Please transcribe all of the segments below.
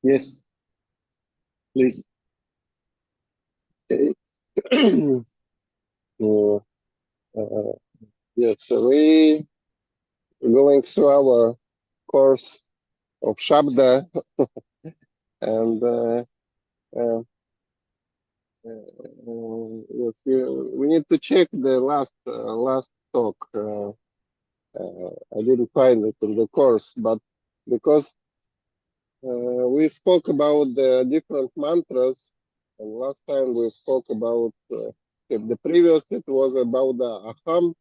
Yes, please. Okay. Uh, uh, yes, so we going through our course of Shabda, and uh, yes, we need to check the last talk. I didn't find it in the course, but because we spoke about the different mantras, and last time we spoke about the previous it was about the Aham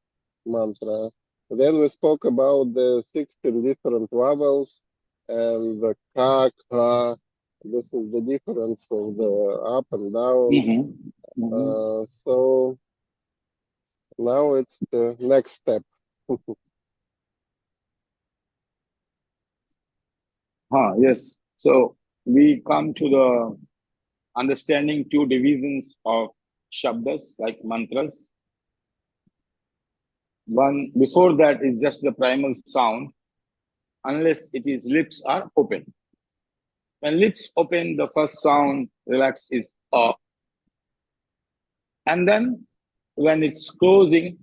mantra. Then we spoke about the 16 different vowels and the ka, ka. This is the difference of the up and down. So now it's the next step. Yes. So we come to the understanding two divisions of shabdas, like mantras. One before that is just the primal sound, unless it is lips are open. When lips open, the first sound relaxed is a. And then when it's closing,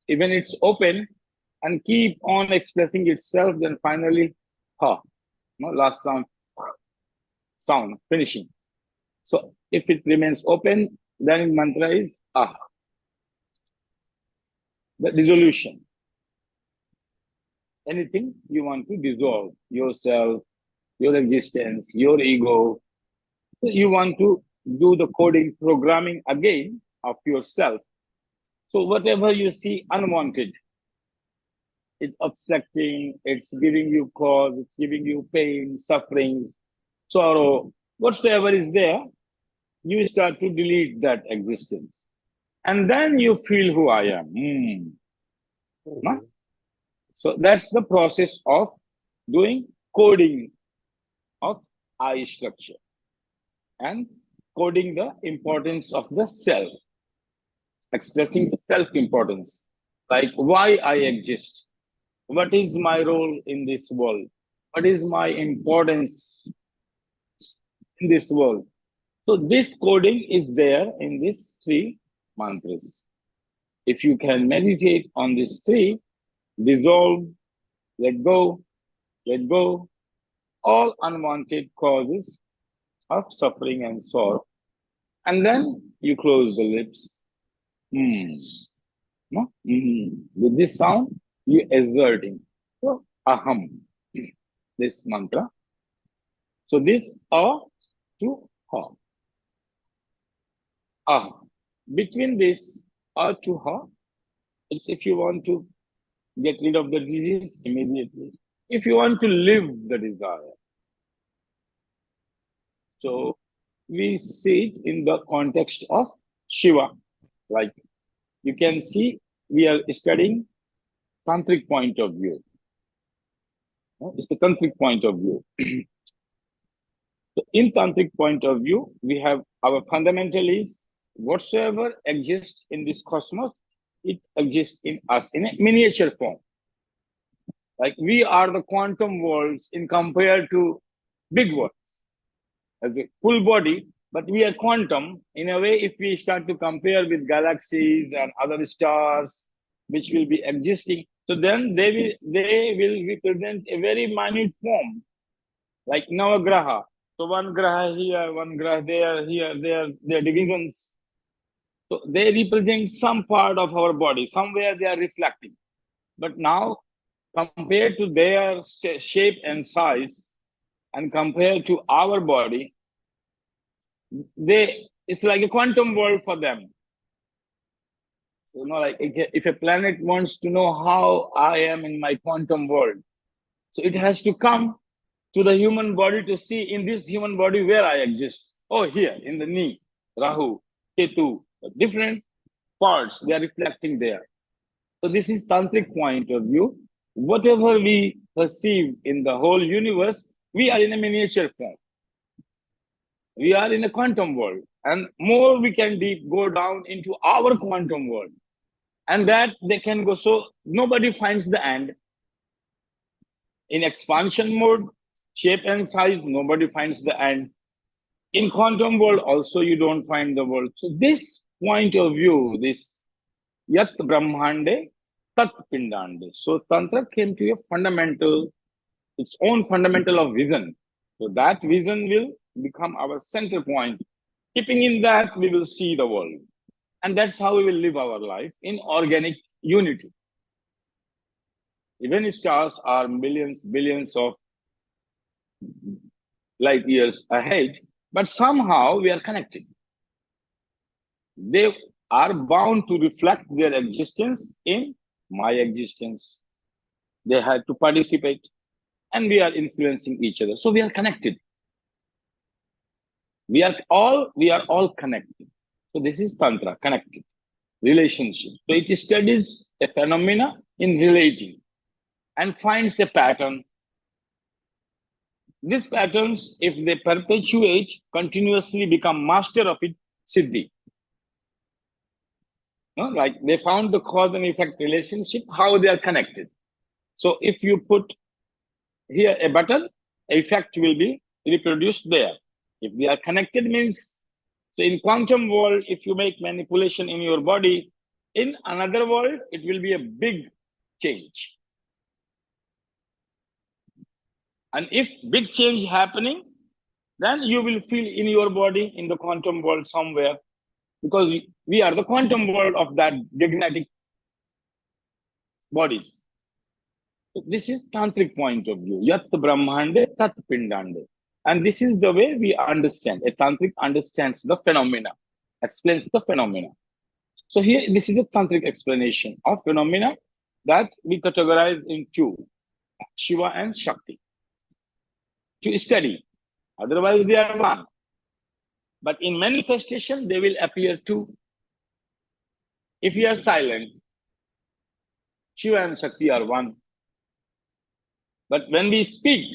even it's open and keep on expressing itself, then finally ha. No, last sound finishing. So if it remains open, then mantra is ah. The dissolution. Anything you want to dissolve, yourself, your existence, your ego. You want to do the coding programming again of yourself. So whatever you see unwanted, it's obstructing, it's giving you cause, it's giving you pain, suffering, sorrow, whatsoever is there, you start to delete that existence. And then you feel who I am. No? So that's the process of doing coding of I structure and coding the importance of the self, expressing the self-importance, like why I exist, what is my role in this world, what is my importance in this world. So this coding is there in these three mantras. If you can meditate on these three, dissolve, let go, all unwanted causes of suffering and sorrow. And then you close the lips. No? With this sound, you exerting. So, aham, this mantra. So this a to ha. Ah. Between this a to ha, it's if you want to get rid of the disease immediately. If you want to live the desire. So we see it in the context of Shiva. Like you can see, we are studying tantric point of view. It's the tantric point of view. So in tantric point of view, we have our fundamental is whatsoever exists in this cosmos, it exists in us in a miniature form. Like we are the quantum worlds in compared to big world as a full body, but we are quantum in a way. If we start to compare with galaxies and other stars which will be existing, so then they will represent a very minute form, like Navagraha. So one graha here, one graha there, here, there divisions. So they represent some part of our body. Somewhere they are reflecting. But now, compared to their shape and size, and compared to our body, it's like a quantum world for them. So, like if a planet wants to know how I am in my quantum world, so it has to come to the human body to see in this human body where I exist. Oh, here in the knee, Rahu, Ketu, different parts, they are reflecting there. So this is tantric point of view. Whatever we perceive in the whole universe, we are in a miniature form. We are in a quantum world. And more we can go down into our quantum world. And that they can go, so nobody finds the end. In expansion mode, shape and size, nobody finds the end. In quantum world, also you don't find the world. So this point of view, this Yat Brahmande, Tat Pindande. So Tantra came to a fundamental, its own fundamental of vision. So that vision will become our center point. Keeping in that, we will see the world. And that's how we will live our life in organic unity. Even stars are millions, billions of light years ahead, but somehow we are connected. They are bound to reflect their existence in my existence. They had to participate, and we are influencing each other. So we are connected. We are all connected. So this is Tantra, connected, relationship. So it studies a phenomena in relating and finds a pattern. These patterns, if they perpetuate, continuously become master of it, siddhi. No? Like they found the cause and effect relationship, how they are connected. So if you put here a button, effect will be reproduced there. If they are connected means, so in quantum world, if you make manipulation in your body, in another world, it will be a big change. And if big change happening, then you will feel in your body in the quantum world somewhere, because we are the quantum world of that genetic bodies. So this is tantric point of view. Yat Brahmande Tat Pindande. And this is the way we understand. A tantric understands the phenomena, explains the phenomena. So here, this is a tantric explanation of phenomena that we categorize in two, Shiva and Shakti, to study. Otherwise, they are one. But in manifestation, they will appear two. If you are silent, Shiva and Shakti are one. But when we speak,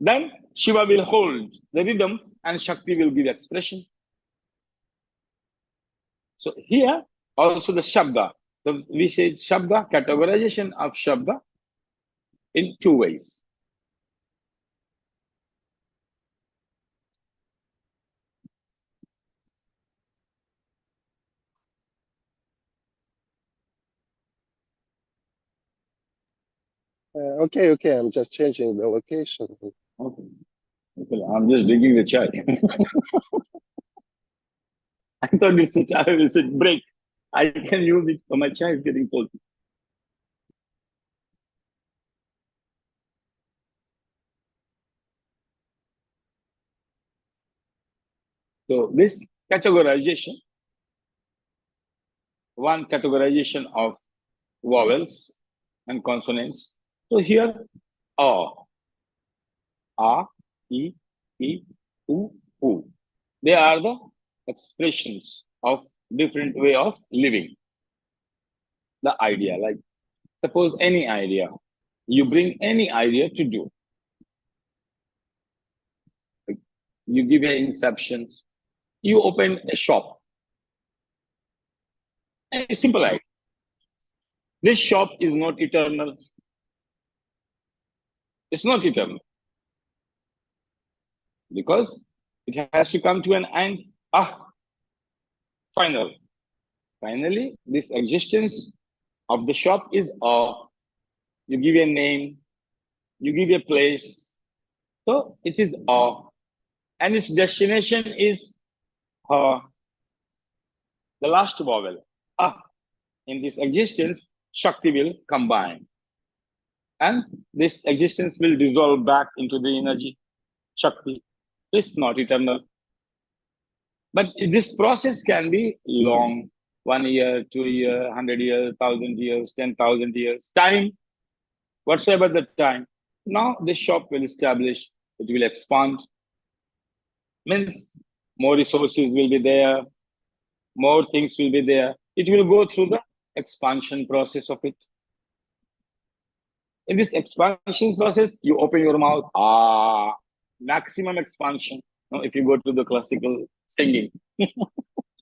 then Shiva will hold the rhythm and Shakti will give expression. So here also the Shabda. So we say Shabda, categorization of Shabda in two ways. Okay, I'm just changing the location. Okay. I'm just drinking the chai. I thought it's a break. I can use it for my chai is getting cold. So this categorization, one categorization of vowels and consonants. So here, a, a, e, u, u. They are the expressions of different way of living. The idea, like suppose any idea, you bring any idea to do. You give an inception, you open a shop. A simple idea. This shop is not eternal. It's not eternal. Because it has to come to an end. Final. Finally, this existence of the shop is you give a name, you give a place. So it is and its destination is the last vowel. In this existence, Shakti will combine. And this existence will dissolve back into the energy, Shakti. It's not eternal. But this process can be long, 1 year, 2 years, 100 years, 1,000 years, 10,000 years, time, whatsoever the time. Now this shop will establish, it will expand. Means more resources will be there, more things will be there. It will go through the expansion process of it. In this expansion process, you open your mouth, maximum expansion. Now, if you go to the classical singing,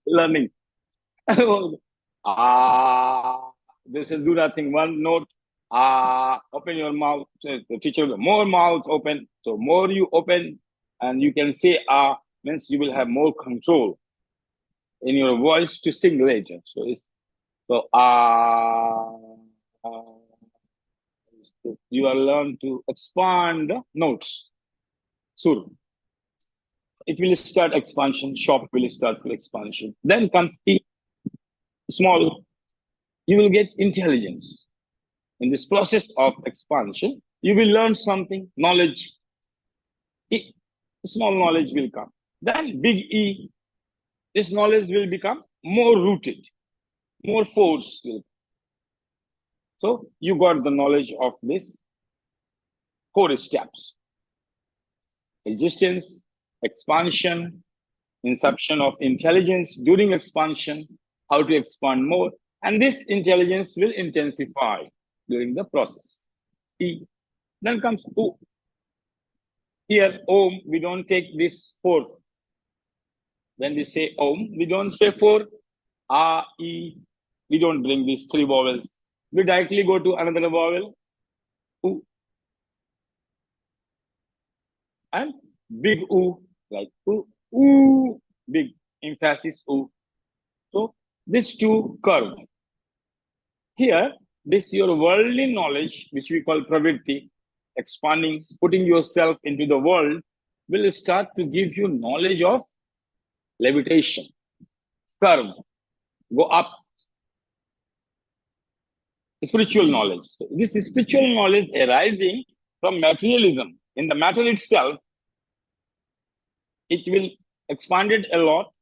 learning, this will do nothing. One note, open your mouth. The teacher will more mouth open. So more you open and you can say means you will have more control in your voice to sing later. So it's so you are learn to expand the notes. Sur. It will start expansion. Shop will start expansion. Then comes E, small. You will get intelligence. In this process of expansion, you will learn something, knowledge. E, small knowledge will come. Then big E, this knowledge will become more rooted, more force will come. So you got the knowledge of this 4 steps: existence, expansion, inception of intelligence during expansion, how to expand more, and this intelligence will intensify during the process. E. Then comes O. Here, Om, we don't take this 4. When we say Om, we don't say 4. A, E, we don't bring these 3 vowels. We directly go to another vowel, U. And big U, like U, big emphasis U. So these 2 curve. Here, this your worldly knowledge, which we call pravritti, expanding, putting yourself into the world, will start to give you knowledge of levitation, curve, go up. Spiritual knowledge. This spiritual knowledge arising from materialism. In the matter itself, it will expanded a lot,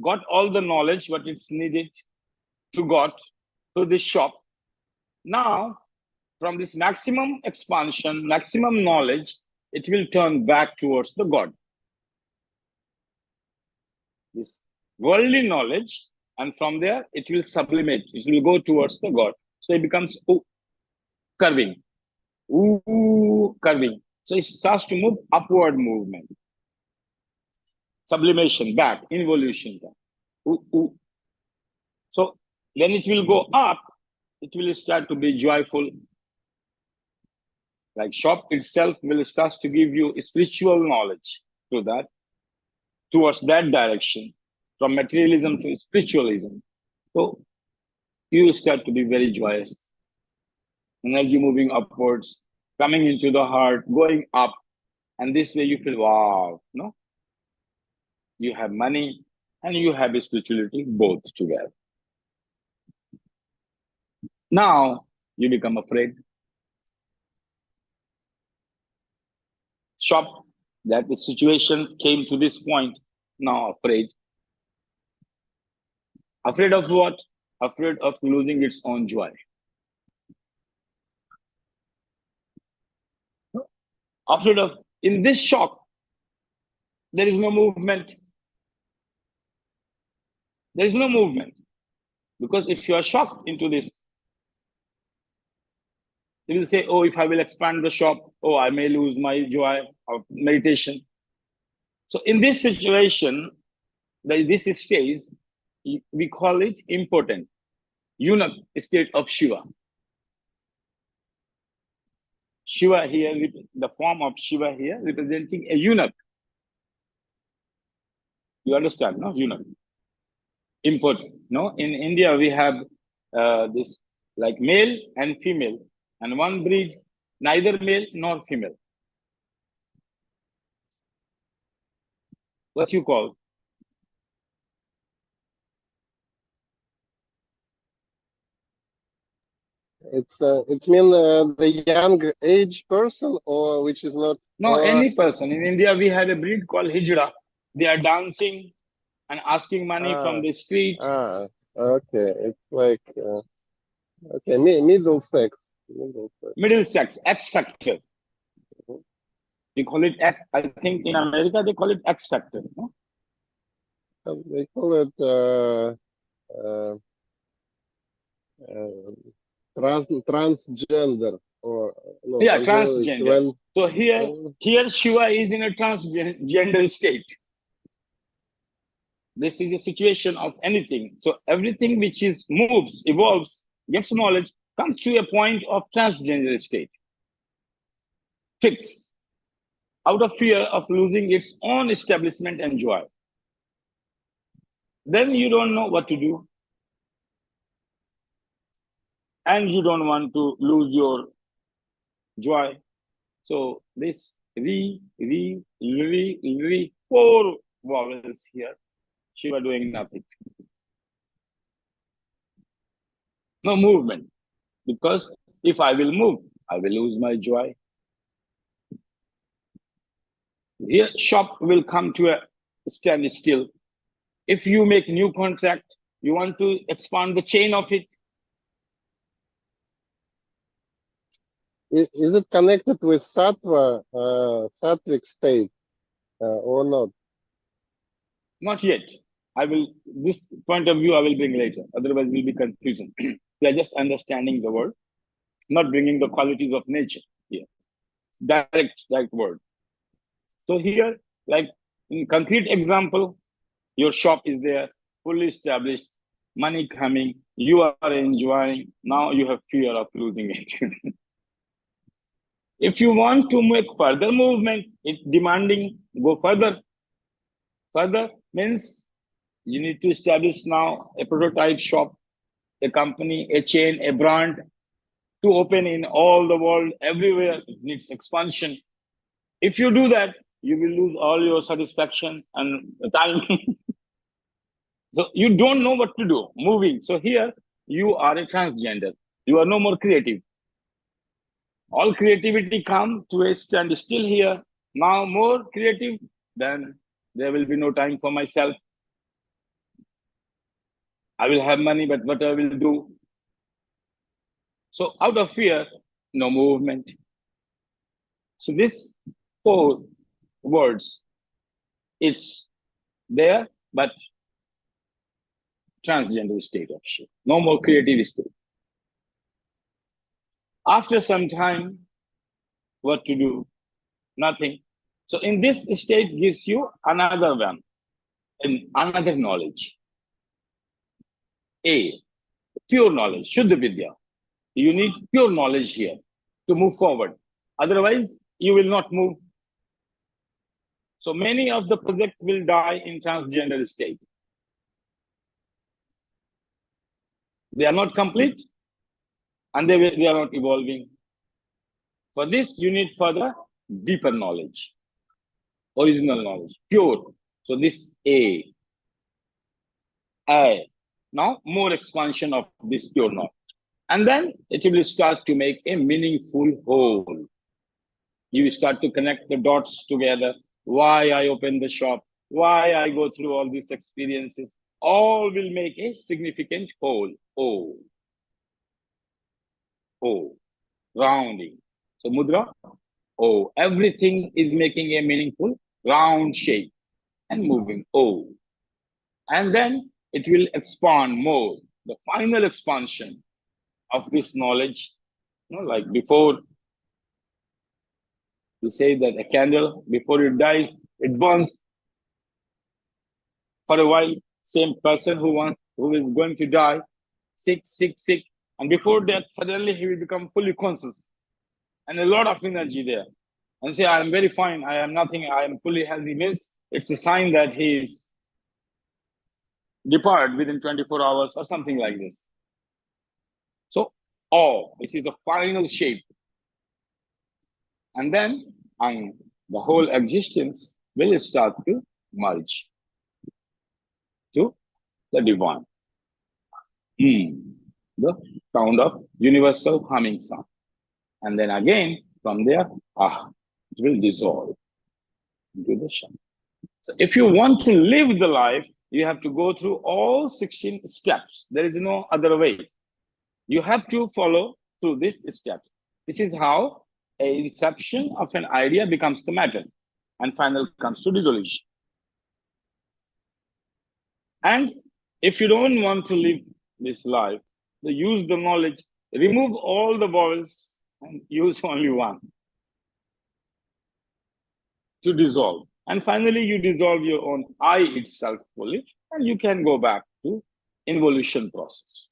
got all the knowledge what it's needed to got to this shop. Now, from this maximum expansion, maximum knowledge, it will turn back towards the God. This worldly knowledge, and from there, it will sublimate, it will go towards the God. So it becomes curving, curving. So it starts to move upward movement. Sublimation, back, involution. So when it will go up, it will start to be joyful. Like shop itself will start to give you spiritual knowledge to that, towards that direction, from materialism to spiritualism. So you will start to be very joyous. Energy moving upwards, coming into the heart, going up. And this way you feel, wow, no? You have money and you have spirituality both together. Now you become afraid. Shop, that the situation came to this point, now afraid. Afraid of what? Afraid of losing its own joy. Afraid of, in this shock, there is no movement. There is no movement. Because if you are shocked into this, you will say, oh, if I will expand the shop, oh, I may lose my joy of meditation. So in this situation, this stage, we call it impotent, eunuch state of Shiva. Shiva here, the form of Shiva here, representing a eunuch. You understand, no? Eunuch. Impotent, no? In India, we have this like male and female, and one breed, neither male nor female. What you call? It's mean the young age person, or which is not. No, any person. In India, we have a breed called Hijra. They are dancing and asking money from the street. Okay. It's like okay, middle sex. Middle sex, X factor. We call it X. I think in America they call it X factor. No? They call it transgender, or no, yeah, transgender. So here Shiva is in a transgender state. This is a situation of anything. So everything which is moves, evolves, gets knowledge, comes to a point of transgender state. Fix, out of fear of losing its own establishment and joy. Then you don't know what to do. And you don't want to lose your joy. So this four vowels here, Shiva doing nothing. No movement. Because if I will move, I will lose my joy. Here, shop will come to a standstill. If you make new contract, you want to expand the chain of it. Is it connected with sattva, sattvic state, or not? Not yet. I will, this point of view I will bring later. Otherwise, we'll be confusing. We are just understanding the word, not bringing the qualities of nature here. Direct word. So here, like in concrete example, your shop is there, fully established, money coming, you are enjoying. Now you have fear of losing it. If you want to make further movement, it demanding go further. Further means you need to establish now a prototype shop, a company, a chain, a brand to open in all the world, everywhere. It needs expansion. If you do that, you will lose all your satisfaction and time. So you don't know what to do, moving. So here you are a transgender. You are no more creative. All creativity come to a standstill here. Now more creative, then there will be no time for myself. I will have money, but what I will do? So out of fear, no movement. So this four words, it's there, but transgender state of shit. No more creative state. After some time, what to do? Nothing. So in this state gives you another one, and another knowledge. A, pure knowledge, Shuddha Vidya. You need pure knowledge here to move forward. Otherwise, you will not move. So many of the projects will die in transgender state. They are not complete and they are not evolving. For this, you need further deeper knowledge, original knowledge, pure. So this A. Now more expansion of this pure knowledge. And then it will start to make a meaningful whole. You start to connect the dots together. Why I open the shop, why I go through all these experiences, all will make a significant whole. Rounding. So mudra, everything is making a meaningful round shape and moving. And then it will expand more. The final expansion of this knowledge, like before, we say that a candle, before it dies, it burns for a while. Same person who is going to die, sick, and before death, suddenly he will become fully conscious and a lot of energy there. And say, I am very fine, I am nothing, I am fully healthy, means it's a sign that he is depart within 24 hours or something like this. So, which is the final shape. And then the whole existence will start to merge to the divine. The sound of universal humming sound. And then again, from there, it will dissolve into the Shanti. So if you want to live the life, you have to go through all 16 steps. There is no other way. You have to follow through this step. This is how an inception of an idea becomes the matter and finally comes to dissolution. And if you don't want to live this life, use the knowledge, remove all the vowels and use only one to dissolve. And finally, you dissolve your own I itself fully, and you can go back to involution process.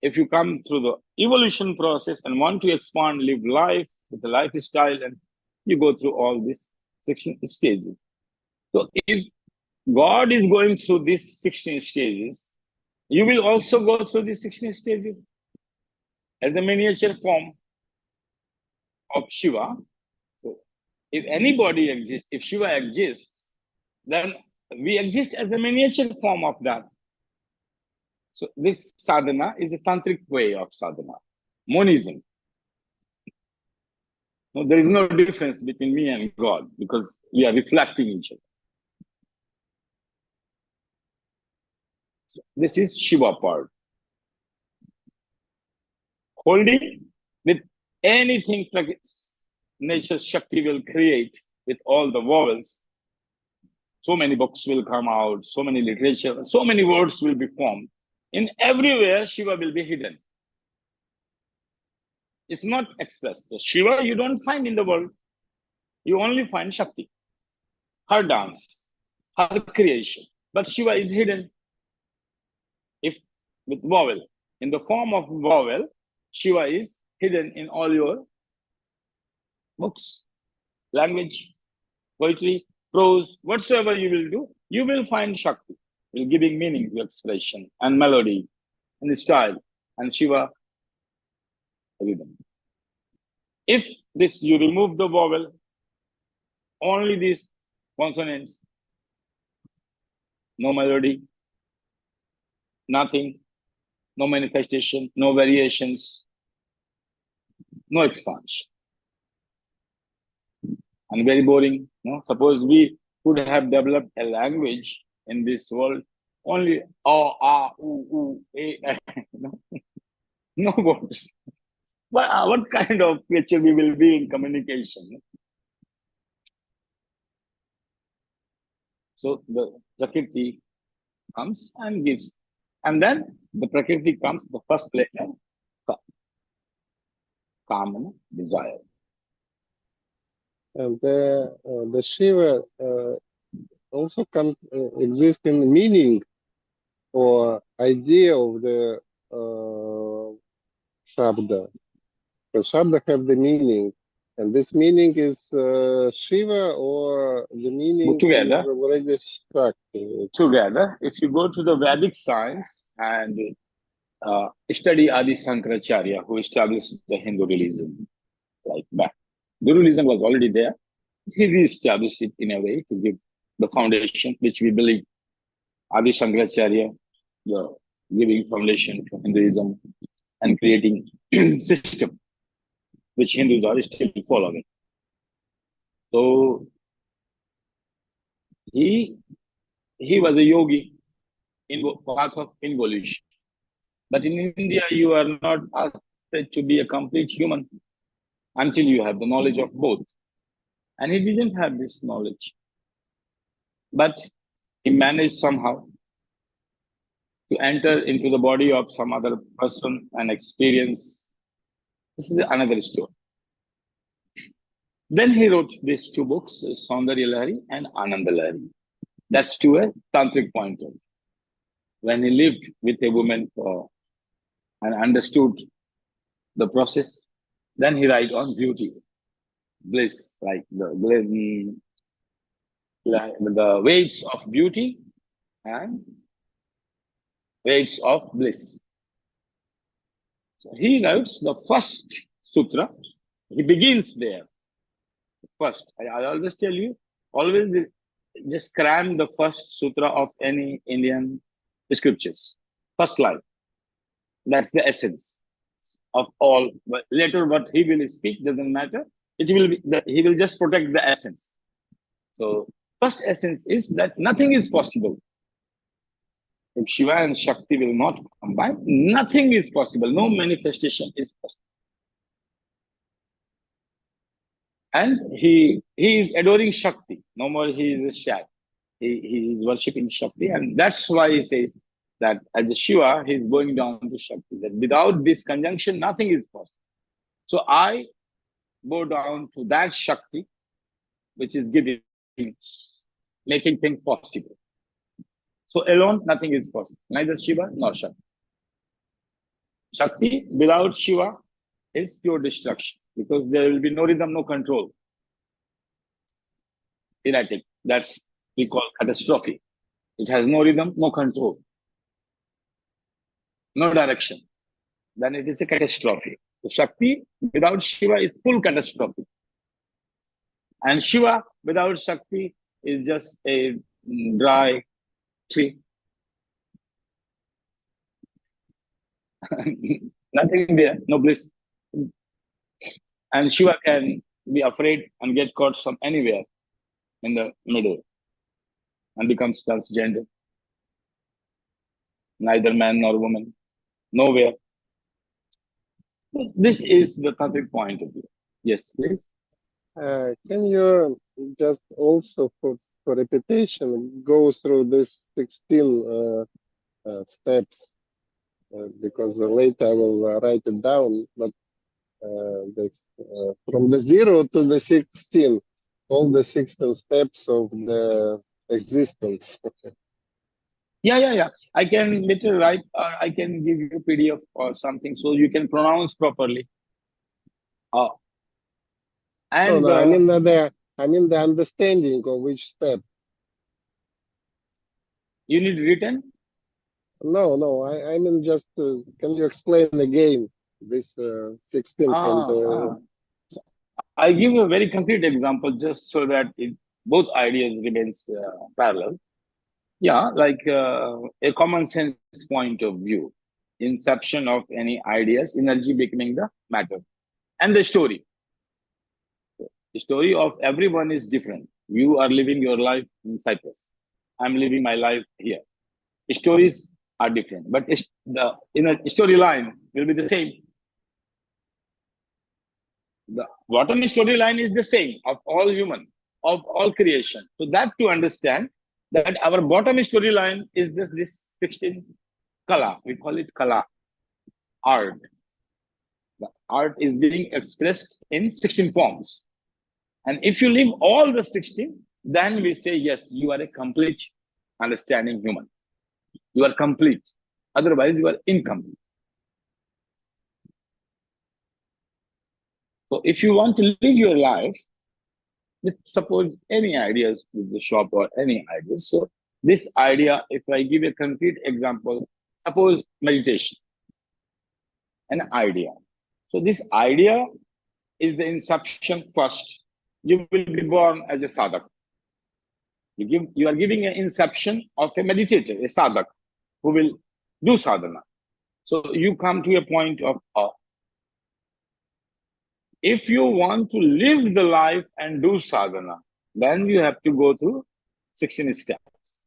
if you come through the evolution process and want to expand, live life with a lifestyle, and you go through all these 16 stages. So if God is going through these 16 stages, you will also go through these 16 stages as a miniature form of Shiva. So if anybody exists, if Shiva exists, then we exist as a miniature form of that. So this sadhana is a tantric way of sadhana, monism. No, there is no difference between me and God because we are reflecting each other. So this is Shiva part. Holding with anything nature Shakti will create with all the vowels. So many books will come out, so many literature, so many words will be formed. In everywhere, Shiva will be hidden. It's not expressed. So Shiva you don't find in the world. You only find Shakti, her dance, her creation. But Shiva is hidden. If with vowel, in the form of vowel, Shiva is hidden in all your books, language, poetry, prose, whatsoever you will do, you will find Shakti, will giving meaning to expression and melody and style, and Shiva rhythm. If this you remove the vowel, only these consonants, no melody, nothing, no manifestation, no variations, no expansion. And very boring. No? Suppose we could have developed a language in this world, only no words. What kind of creature we will be in communication? So the Prakriti comes and gives. And then the Prakriti comes, the first letter, Kamana, desire. And the Shiva also can exist in meaning or idea of the Shabda. The Shabda have the meaning, and this meaning is Shiva, or the meaning is Together, already Shakti. together, if you go to the Vedic science and study Adi Shankaracharya, who established the Hindu religion, like back. The religion was already there. He re-established it in a way to give the foundation, which we believe Adi Shankaracharya, the giving foundation to Hinduism and creating system which Hindus are still following. So he was a yogi in path of involution. But in India, you are not asked to be a complete human until you have the knowledge of both. And he didn't have this knowledge. But he managed somehow to enter into the body of some other person and experience. This is another story. Then he wrote these two books, Saundarya Lahari and Ananda Lahari. That's to a tantric point of view. When he lived with a woman and understood the process, then he write on beauty, bliss, like the weights of beauty and weights of bliss. So he writes the first sutra. He begins there. First, I always tell you, always just cram the first sutra of any Indian scriptures. First line. That's the essence of all. But later, what he will speak doesn't matter. It will be he will just protect the essence. So first essence is that nothing is possible. If Shiva and Shakti will not combine, nothing is possible. No manifestation is possible. And he is adoring Shakti. No more he is a Shak. He is worshipping Shakti. And that's why he says that as a Shiva, he is going down to Shakti. That without this conjunction, nothing is possible. So I go down to that Shakti, which is giving, making things possible. So alone, nothing is possible. Neither Shiva nor Shakti. Shakti without Shiva is pure destruction because there will be no rhythm, no control. Erratic. That's we call catastrophe. It has no rhythm, no control, no direction. Then it is a catastrophe. So Shakti without Shiva is full catastrophe. And Shiva without Shakti is just a dry tree. Nothing there, no bliss. And Shiva can be afraid and get caught from anywhere in the middle and becomes transgender. Neither man nor woman, nowhere. This is the tantric point of view. Yes, please. Can you just also, for repetition, go through these 16 steps? Because later I will write it down, but this, from the 0 to the 16, all the 16 steps of the existence. Yeah. I can literally write, or I can give you PDF or something so you can pronounce properly. And No, I mean the understanding of each step. you need written. No, I mean just can you explain again this 16 from the So I give a very concrete example just so that both ideas remains parallel. Yeah, like a common sense point of view, inception of any ideas, energy becoming the matter, and the story. The story of everyone is different. You are living your life in Cyprus. I'm living my life here. Stories are different, but the storyline will be the same. The bottom storyline is the same of all human, of all creation. So that to understand that our bottom storyline is just this 16 kala. We call it kala, art. The art is being expressed in 16 forms. And if you leave all the 16, then we say, yes, you are a complete understanding human. You are complete. Otherwise, you are incomplete. So if you want to live your life with suppose any ideas with the shop or any ideas. So this idea, if I give a concrete example, suppose meditation, an idea. So this idea is the inception first. You will be born as a sadhak. You are giving an inception of a meditator, a sadhak, who will do sadhana. So you come to a point of awe. If you want to live the life and do sadhana, then you have to go through 16 steps.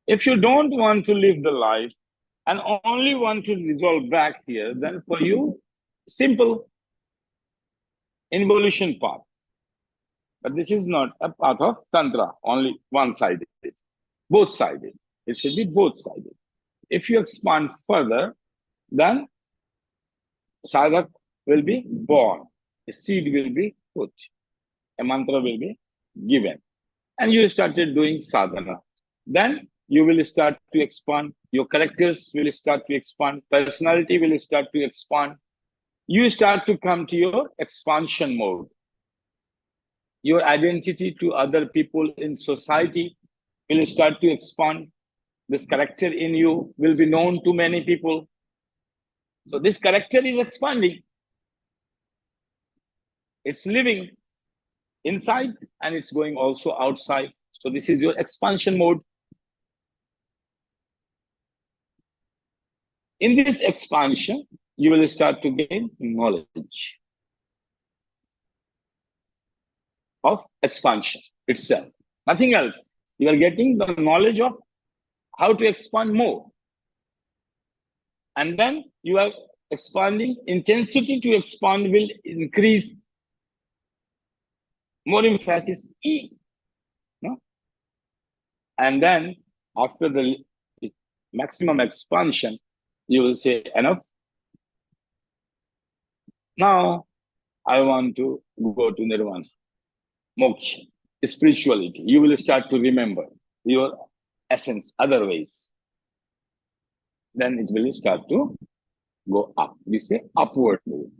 If you don't want to live the life and only want to resolve back here, then for you, simple involution path. But this is not a path of Tantra, only one-sided, both-sided. It should be both-sided. If you expand further, then sadhak will be born, a seed will be put, a mantra will be given, and you started doing sadhana. Then you will start to expand, your characters will start to expand, personality will start to expand. You start to come to your expansion mode. Your identity to other people in society will start to expand. This character in you will be known to many people. So this character is expanding. It's living inside and it's going also outside. So this is your expansion mode. In this expansion, you will start to gain knowledge of expansion itself. Nothing else. You are getting the knowledge of how to expand more. And then you are expanding, intensity to expand will increase, more emphasis E. No? And then after the maximum expansion, you will say enough. Now I want to go to nirvana, moksha, spirituality. You will start to remember your essence other ways. Then it will start to go up. We say upward movement.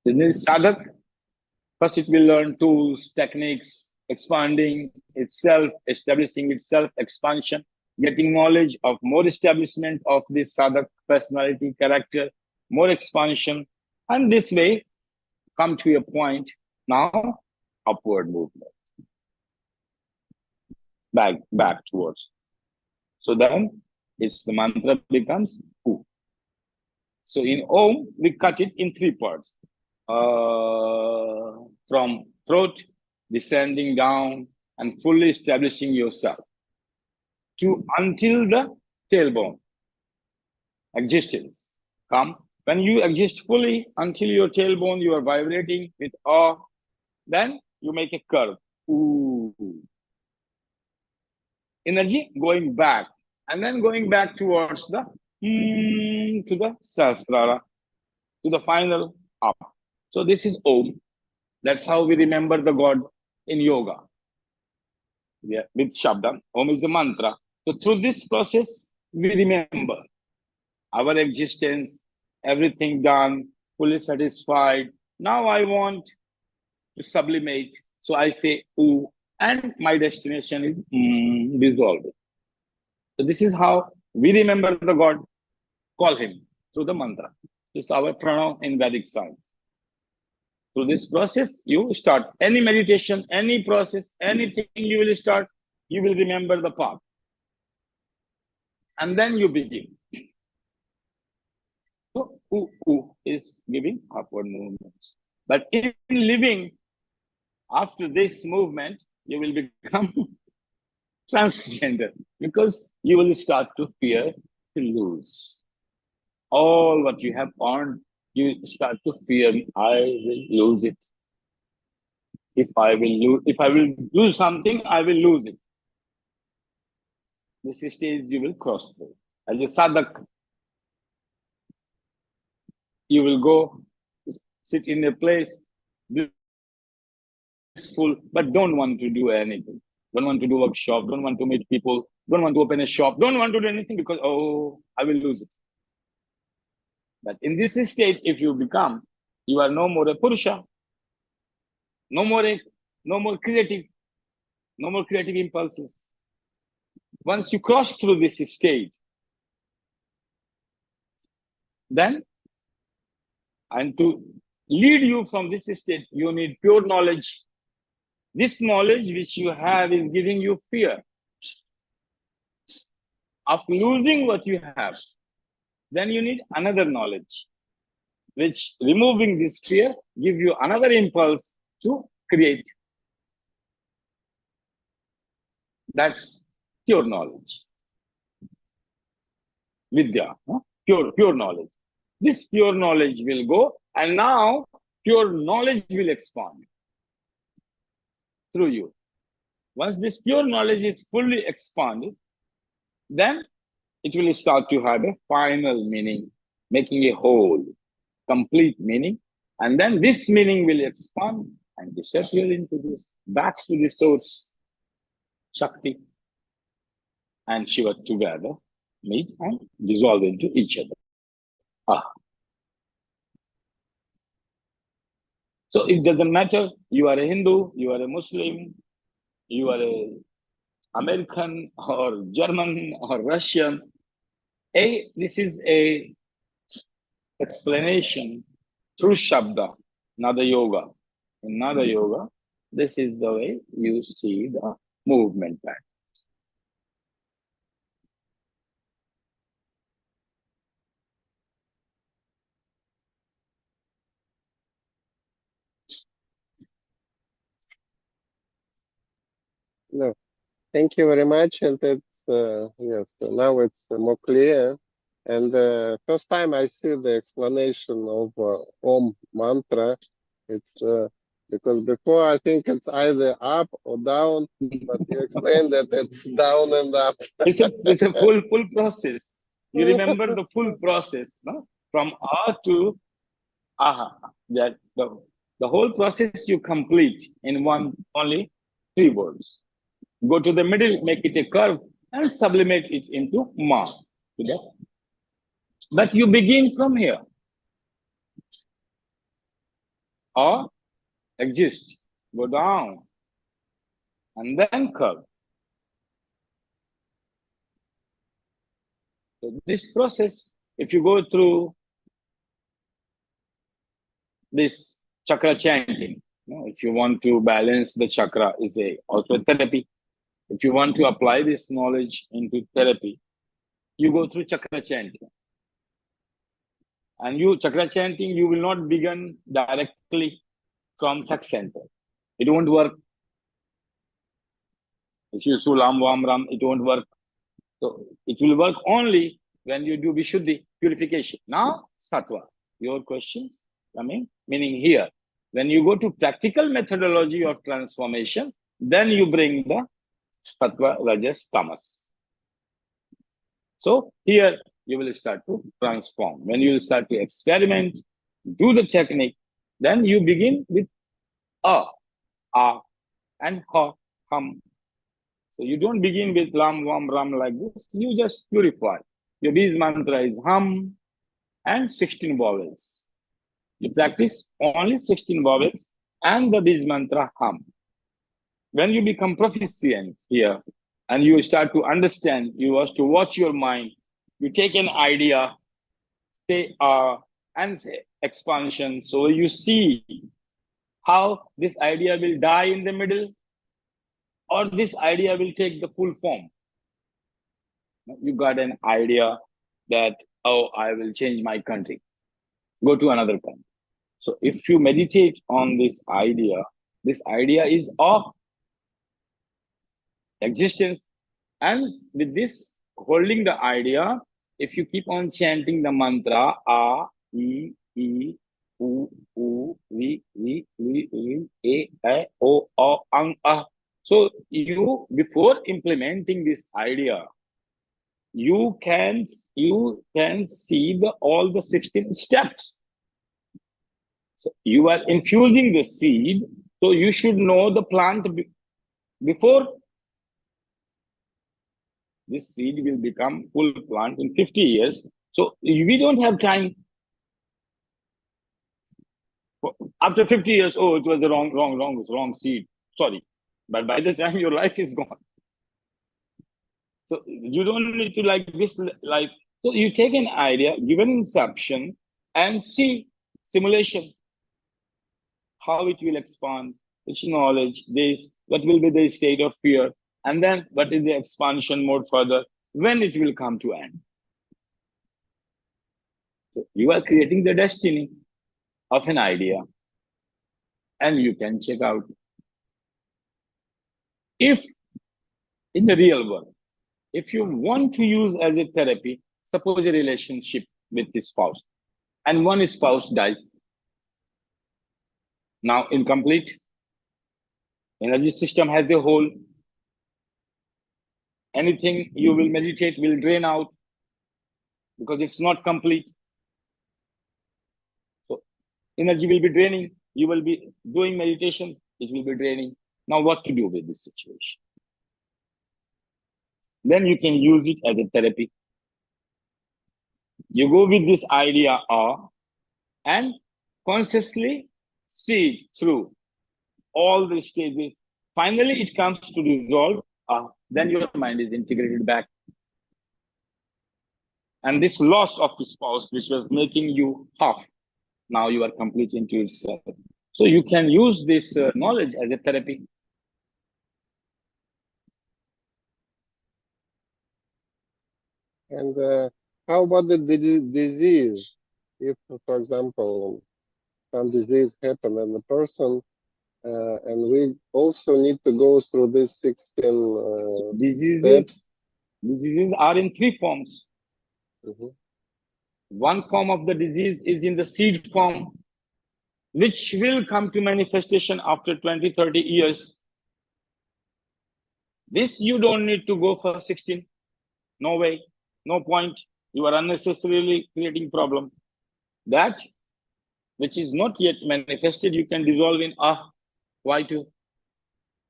Then is sadhak. First, it will learn tools, techniques, expanding itself, establishing itself, expansion, getting knowledge of more establishment of this sadhak personality, character, more expansion, and this way come to a point now upward movement, back towards. So then it's the mantra becomes who. So in Om, we cut it in three parts. From throat, descending down and fully establishing yourself to until the tailbone existence come. When you exist fully until your tailbone, you are vibrating with awe, then you make a curve. Ooh. Energy going back and then going back towards the to the Sahasrara, to the final up. So this is Om. That's how we remember the God in yoga. Yeah, with Shabda. Om is the mantra. So through this process, we remember our existence, everything done, fully satisfied. Now I want to sublimate. So I say ooh, and my destination is dissolved. So this is how we remember the God, call him through the mantra. This is our pranam in Vedic science. Through this process, you start any meditation, any process, anything you will start, you will remember the path. And then you begin. So, ooh is giving upward movements. But in living, after this movement, you will become transgender because you will start to fear to lose. All what you have earned, you start to fear, I will lose it. If I will do something, I will lose it. This stage you will cross through. As a sadhak, you will go sit in a place blissful, but don't want to do anything. Don't want to do workshop, don't want to meet people, don't want to open a shop, don't want to do anything because, oh, I will lose it. But in this state, if you become, you are no more a Purusha, no more creative impulses. Once you cross through this state, then, and to lead you from this state, you need pure knowledge. This knowledge which you have is giving you fear of losing what you have. Then you need another knowledge, which removing this fear gives you another impulse to create. That's pure knowledge. Vidya, huh? Pure knowledge. This pure knowledge will go, and now pure knowledge will expand through you. Once this pure knowledge is fully expanded, then it will start to have a final meaning, making a whole, complete meaning. And then this meaning will expand and disappear into this, back to the source, Shakti and Shiva together meet and dissolve into each other. So it doesn't matter, you are a Hindu, you are a Muslim, you are a American or German or Russian. This is a explanation through Shabda, Nada Yoga. In Nada Yoga, this is the way you see the movement pattern. No, thank you very much. And it's yes, now it's more clear. And first time I see the explanation of Om mantra, it's because before I think it's either up or down, but you explained that it's down and up. It's a full process. You remember the full process, no? From A to Aha. That the whole process you complete in only 3 words. Go to the middle, make it a curve, and sublimate it into Ma. But you begin from here or exist, go down, and then curve. So this process, if you go through this chakra chanting, if you want to balance the chakra, is also a therapy. If you want to apply this knowledge into therapy, you go through chakra chanting. And chakra chanting, you will not begin directly from sex center. It won't work. If you do Lam Vam Ram, it won't work. So it will work only when you do Vishuddhi, purification. Now, Sattva, your questions coming, meaning here, when you go to practical methodology of transformation, then you bring the Sattva, Rajas, Tamas. So here you will start to transform. When you start to experiment, do the technique, then you begin with A, and Ha, Hum. So you don't begin with Lam, Vam, Ram like this. You just purify. Your Bij mantra is Hum and 16 vowels. You practice only 16 vowels and the Bij mantra Hum. When you become proficient here and you start to understand, you have to watch your mind. You take an idea, say and say expansion. So you see how this idea will die in the middle, or this idea will take the full form. You got an idea that, oh, I will change my country, go to another country. So if you meditate on this idea is of existence. And with this, holding the idea, if you keep on chanting the mantra, A, E, U, V, A, O, Ang, Ah. So you, before implementing this idea, you can see all the 16 steps. So you are infusing the seed, so you should know the plant before this seed will become full plant in 50 years. So we don't have time. After 50 years, oh, it was the wrong seed. Sorry. But by the time your life is gone. So you don't need to like this life. So you take an idea, give an inception, and see simulation, how it will expand, which knowledge, this, what will be the state of fear, and then what is the expansion mode further, when it will come to end. So you are creating the destiny of an idea, and you can check out. If in the real world, if you want to use as a therapy, suppose a relationship with the spouse, and one spouse dies, now incomplete, energy system has a hole, anything you will meditate will drain out because it's not complete. So energy will be draining, you will be doing meditation, it will be draining. Now what to do with this situation? Then you can use it as a therapy. You go with this idea and consciously see it through all the stages. Finally, it comes to resolve. Then your mind is integrated back. And this loss of the spouse, which was making you half, now you are complete into itself. So you can use this knowledge as a therapy. And how about the disease? If, for example, some disease happen in the person, and we also need to go through these 16 steps. Diseases are in 3 forms. Mm-hmm. One form of the disease is in the seed form, which will come to manifestation after 20, 30 years. This you don't need to go for 16. No way, no point. You are unnecessarily creating problem. That which is not yet manifested, you can dissolve in why to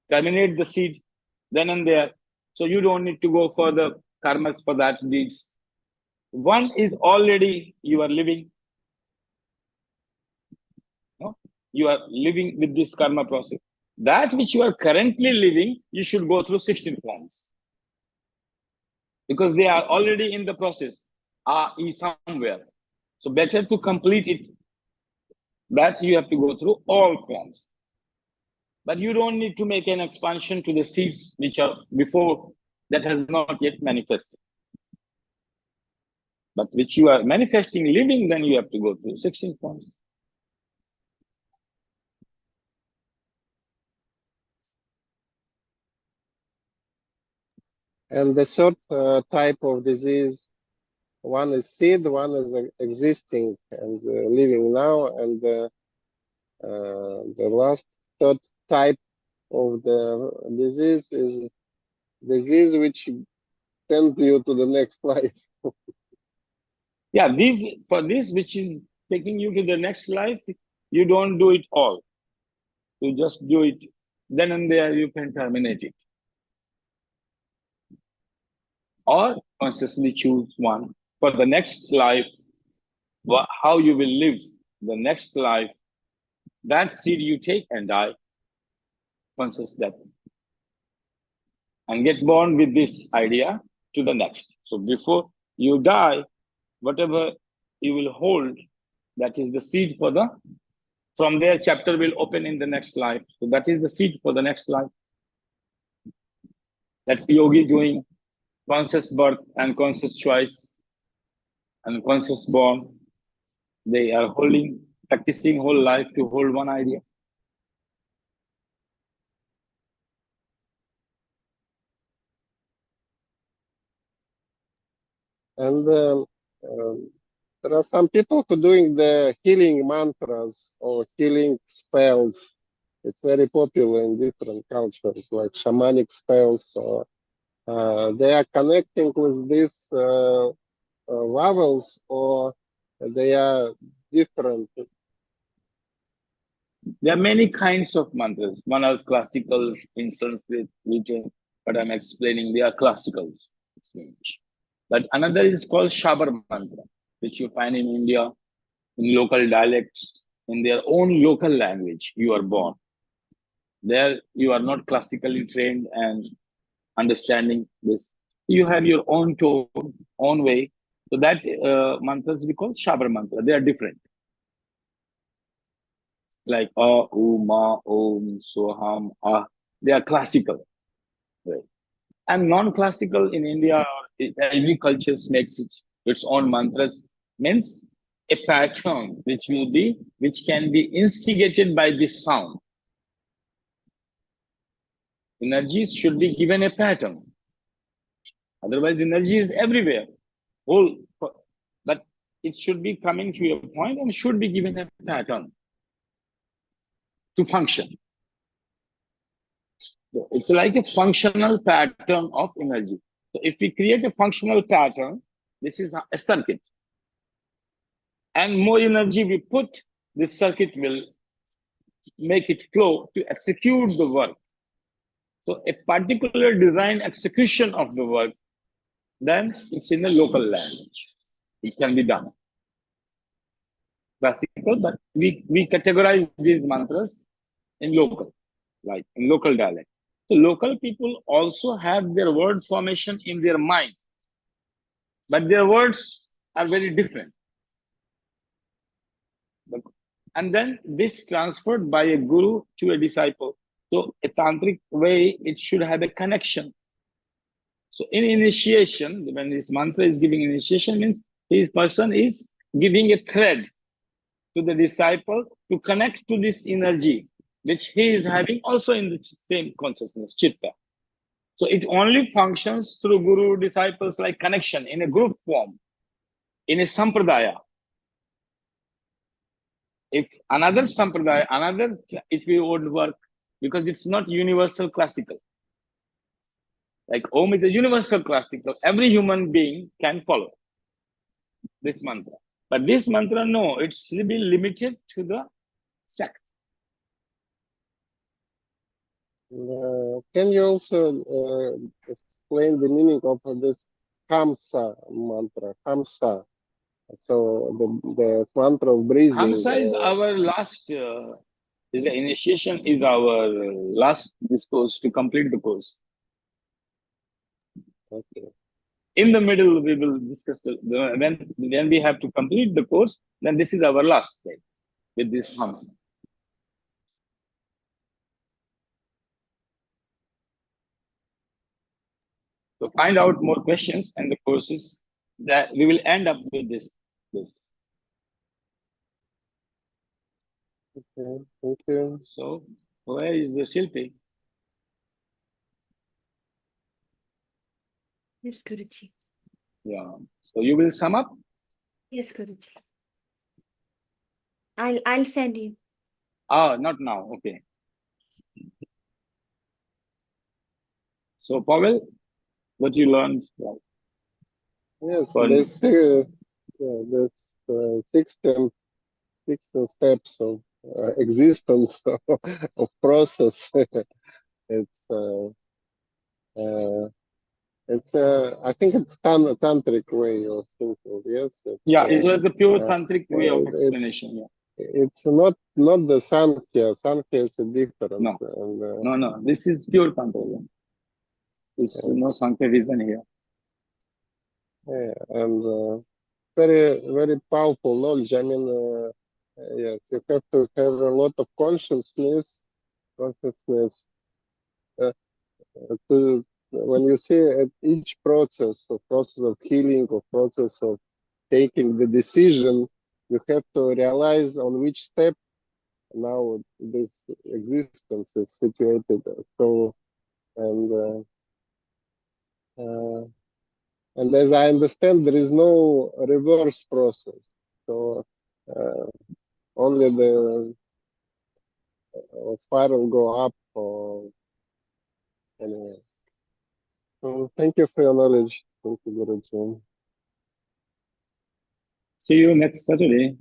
terminate the seed then and there. So you don't need to go for the karmas for that deeds. one is already you are living. No? You are living with this karma process. That which you are currently living, you should go through 16 forms. Because they are already in the process, somewhere. So better to complete it. That you have to go through all forms. But you don't need to make an expansion to the seeds which are before that has not yet manifested. But which you are manifesting, living, then you have to go through 16 forms. And the third type of disease, one is seed, one is existing and living now, and the last third type of the disease is disease which sends you to the next life. Yeah, for this which is taking you to the next life, you don't do it all. You just do it, then and there you can terminate it. Or consciously choose one for the next life, how you will live the next life. That seed you take and die, conscious death, and get born with this idea to the next. So before you die, whatever you will hold, that is the seed for the, from there chapter will open in the next life. So that is the seed for the next life. That's yogi doing conscious birth and conscious choice and conscious born. They are holding, practicing whole life to hold one idea. And there are some people who are doing the healing mantras or healing spells. It's very popular in different cultures, like shamanic spells, or they are connecting with these levels, or they are different. There are many kinds of mantras. One is classicals in Sanskrit, which, but I'm explaining, they are classicals. But another is called Shabar mantra, which you find in India, in local dialects, in their own local language. You are born. There, you are not classically trained and understanding this. You have your own tone, own way. So that mantras we call Shabar mantra. They are different. Like ma, om, soham, ah. They are classical. Right? And non-classical in India, every culture makes its own mantras. Means a pattern which can be instigated by this sound. Energies should be given a pattern. Otherwise, energy is everywhere. Whole, but it should be coming to a point and should be given a pattern to function. It's like a functional pattern of energy. So if we create a functional pattern, this is a circuit. And more energy we put, this circuit will make it flow to execute the work. So a particular design execution of the work, then it's in the local language. It can be done. Classical, but we categorize these mantras in local, like in local dialect. So local people also have their word formation in their mind, but their words are very different. And then this transferred by a guru to a disciple. So a tantric way, it should have a connection. So in initiation, when this mantra is giving initiation, means this person is giving a thread to the disciple to connect to this energy, which he is having also in the same consciousness, chitta. So it only functions through guru disciples like connection in a group form, in a sampradaya. If another sampradaya, it would work because it's not universal classical. Like Om is a universal classical. Every human being can follow this mantra. But this mantra, no, it should be limited to the sect. Can you also explain the meaning of this Hamsa mantra, Hamsa. So the mantra of breathing. Hamsa is our last, is the initiation, is our last discourse to complete the course. Okay. In the middle, we will discuss when we have to complete the course. Then this is our last slide with this Hamsa. So find out more questions and the courses that we will end up with this. Okay, thank you. So where is the Shilpi? Yes, Guruji. Yeah. So you will sum up? Yes, Guruji. I'll send you. Ah, not now. Okay. So Pavel, what you learned? Yes, For- there's six steps of existence of process. It's I think it's tantric way of thinking. Yes. Yeah, it was a pure uh, tantric way of it's explanation. Yeah. it's not the Sankhya. Sankhya is a different. No. And, No. This is pure tantra. There's no Sankhya vision here. and very very powerful knowledge. I mean, yes, you have to have a lot of consciousness. To, when you see at each process of healing, or process of taking the decision, you have to realize on which step now this existence is situated. So, and and as I understand, there is no reverse process. So only the spiral go up. Or anyway. So thank you for your knowledge. Thank you, Guruji. See you next Saturday.